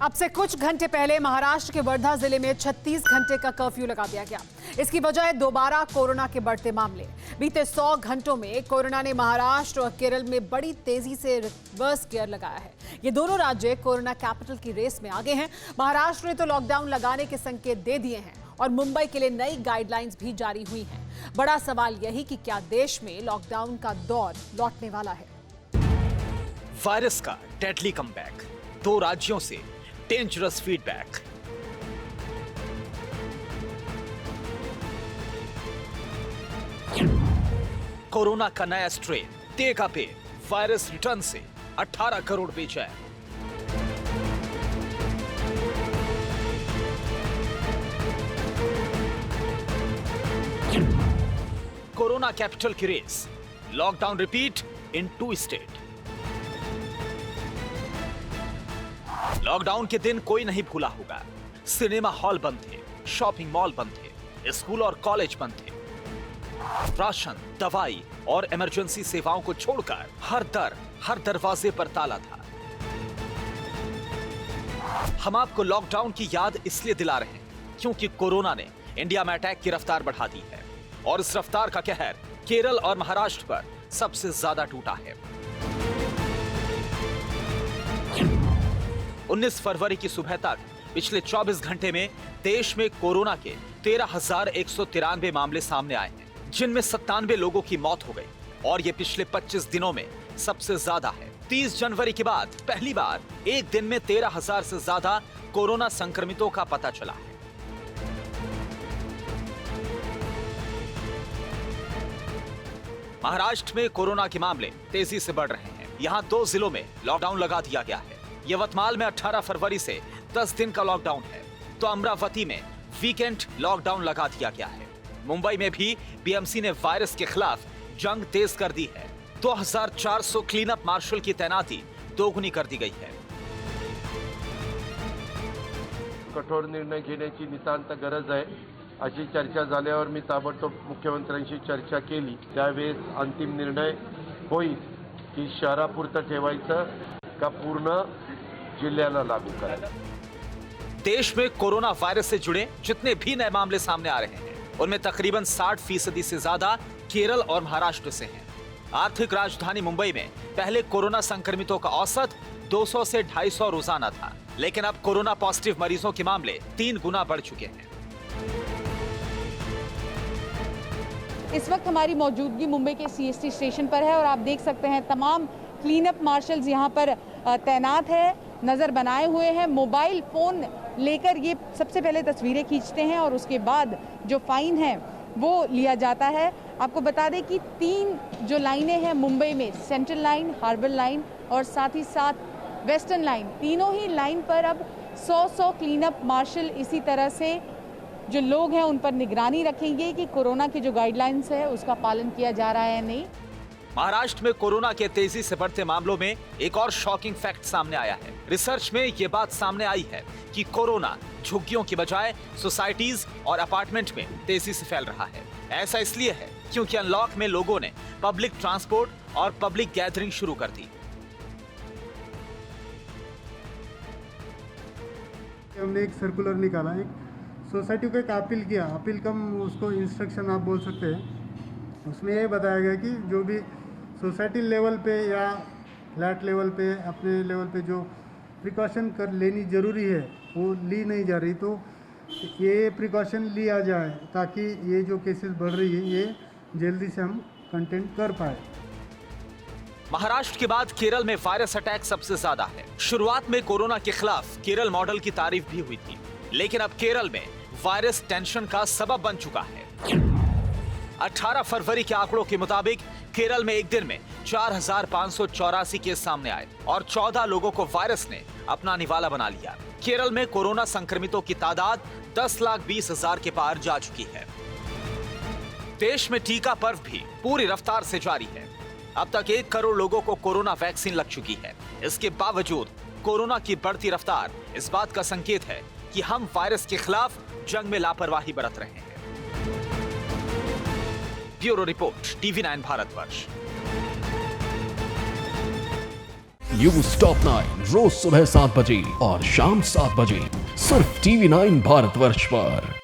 अब से कुछ घंटे पहले महाराष्ट्र के वर्धा जिले में 36 घंटे का कर्फ्यू लगा दिया गया। इसकी वजह है दोबारा कोरोना के बढ़ते मामले। बीते 100 घंटों में कोरोना ने महाराष्ट्र और केरल में बड़ी तेजी से रिवर्स गियर लगाया है। ये दोनों राज्य कोरोना कैपिटल की रेस में आगे हैं। महाराष्ट्र ने तो लॉकडाउन लगाने के संकेत दे दिए हैं और मुंबई के लिए नई गाइडलाइंस भी जारी हुई हैं। बड़ा सवाल यही कि क्या देश में लॉकडाउन का दौर लौटने वाला है। वायरस का डेडली कमबैक, 2 राज्यों से डेंजरस फीडबैक। कोरोना का नया स्ट्रेन देगा पे वायरस रिटर्न से 18 करोड़ बेचैन। कोरोना कैपिटल की race, lockdown repeat in 2 state. Lockdown के दिन कोई नहीं भूला होगा। सिनेमा हॉल बंद थे, शॉपिंग मॉल बंद थे, स्कूल और कॉलेज बंद थे। राशन, दवाई और इमरजेंसी सेवाओं को छोड़कर हर दरवाजे पर ताला था। हम आपको लॉकडाउन की याद इसलिए दिला रहे हैं क्योंकि कोरोना ने इंडिया में अटैक की रफ्तार बढ़ा दी है और इस रफ्तार का कहर केरल और महाराष्ट्र पर सबसे ज्यादा टूटा है। 19 फरवरी की सुबह तक पिछले 24 घंटे में देश में कोरोना के 13,193 मामले सामने आए हैं, जिनमें 97 लोगों की मौत हो गई और ये पिछले 25 दिनों में सबसे ज्यादा है। 30 जनवरी के बाद पहली बार एक दिन में 13,000 से ज्यादा कोरोना संक्रमितों का पता चला है। महाराष्ट्र में कोरोना के मामले तेजी से बढ़ रहे हैं। यहाँ 2 जिलों में लॉकडाउन लगा दिया गया है। यवतमाल में 18 फरवरी से 10 दिन का लॉकडाउन है, तो अमरावती में वीकेंड लॉकडाउन लगा दिया गया है। मुंबई में भी बीएमसी ने वायरस के खिलाफ जंग तेज कर दी है। 2400 क्लीन अप मार्शल की तैनाती दोगुनी कर दी गई है। कठोर निर्णय घेण्याची नितांत गरज आहे अशी चर्चा झाल्यावर मी ताबडतोब मुख्यमंत्र्यांशी चर्चा केली। त्यावेळेस अंतिम निर्णय होईल की शहरापुरतं ठेवायचं का पूर्ण जिल्ह्याला लागू करायचं। देश में कोरोना वायरस से जुड़े जितने भी नए मामले सामने आ रहे हैं उनमें तकरीबन 60% से ज्यादा केरल और महाराष्ट्र से हैं। आर्थिक राजधानी मुंबई में पहले कोरोना संक्रमितों का औसत 200 से 250 रोजाना था, लेकिन अब कोरोना पॉजिटिव मरीजों के मामले 3 गुना बढ़ चुके हैं। इस वक्त हमारी मौजूदगी मुंबई के सीएसटी स्टेशन पर है और आप देख सकते हैं तमाम क्लीन अप मार्शल्स यहाँ पर तैनात है, नजर बनाए हुए हैं। मोबाइल फोन लेकर ये सबसे पहले तस्वीरें खींचते हैं और उसके बाद जो फाइन है वो लिया जाता है। आपको बता दें कि 3 जो लाइनें हैं मुंबई में, सेंट्रल लाइन, हार्बर लाइन और साथ ही साथ वेस्टर्न लाइन, तीनों ही लाइन पर अब 100 क्लीन अप मार्शल इसी तरह से जो लोग हैं उन पर निगरानी रखेंगे कि कोरोना की जो गाइडलाइंस है उसका पालन किया जा रहा है या नहीं। महाराष्ट्र में कोरोना के तेजी से बढ़ते मामलों में एक और शॉकिंग फैक्ट सामने आया है। रिसर्च में ये बात सामने आई है कि कोरोना झुग्गियों की बजाय सोसाइटीज और अपार्टमेंट में तेजी से फैल रहा है। ऐसा इसलिए है क्योंकि अनलॉक में लोगों ने पब्लिक ट्रांसपोर्ट और पब्लिक गैदरिंग शुरू कर दी। हमने एक सर्कुलर निकाला, एक सोसाइटी को एक अपील किया, अपील कम उसको इंस्ट्रक्शन आप बोल सकते हैं। उसमें ये बताया गया कि जो भी सोसाइटी लेवल पे या फ्लैट लेवल पे, अपने लेवल पे जो प्रिकॉशन कर लेनी ज़रूरी है वो ली नहीं जा रही, तो ये प्रिकॉशन लिया जाए ताकि ये जो केसेस बढ़ रही है ये जल्दी से हम कंटेंट कर पाए। महाराष्ट्र के बाद केरल में वायरस अटैक सबसे ज्यादा है। शुरुआत में कोरोना के खिलाफ केरल मॉडल की तारीफ भी हुई थी, लेकिन अब केरल में वायरस टेंशन का सबब बन चुका है। 18 फरवरी के आंकड़ों के मुताबिक केरल में एक दिन में 4,584 केस सामने आए और 14 लोगों को वायरस ने अपना निवाला बना लिया। केरल में कोरोना संक्रमितों की तादाद 10,20,000 के पार जा चुकी है। देश में टीका पर्व भी पूरी रफ्तार से जारी है। अब तक 1 करोड़ लोगों को कोरोना वैक्सीन लग चुकी है। इसके बावजूद कोरोना की बढ़ती रफ्तार इस बात का संकेत है कि हम वायरस के खिलाफ जंग में लापरवाही बरत रहे हैं। Bureau report, TV9 Bharatvarsh. News top 9 रोज सुबह 7 बजे और शाम 7 बजे सिर्फ TV9 भारतवर्ष पर।